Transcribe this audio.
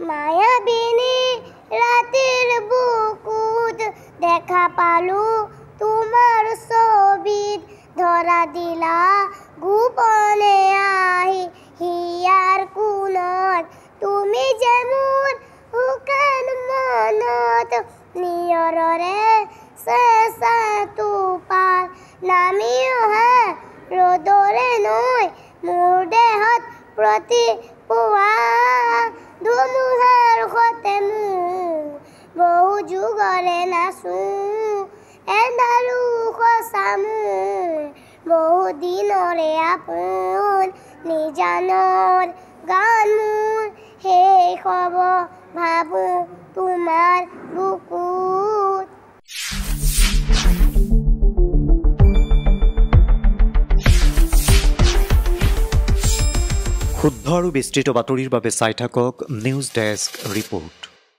মায়াবিনী ৰাতেৰ বুকুত দেখা পালু তোমাৰ ছবিত ধৰা দিলা গোপনে আহি হিয়াৰ কোণত তুমি যেমন শুকান মনত নিয়ৰৰে চেঁচা টোপাল নামি অহা ৰ'দৰে নৈ মোৰ দেহত প্ৰতি পুৱা ধুমুহাৰ সতে মোৰ বহু যুগৰে নাচো এন্ধাৰো সঁচা মোৰ বহু দিনৰে আপোন নিজানৰ গান মোৰ শেষ হ'ব ভাবো তোমাৰ বুকুত শুদ্ধ আৰু বিস্তৃত বাতৰিৰ বাবে চাই থাকক নিউজ ডেস্ক ৰিপোৰ্ট।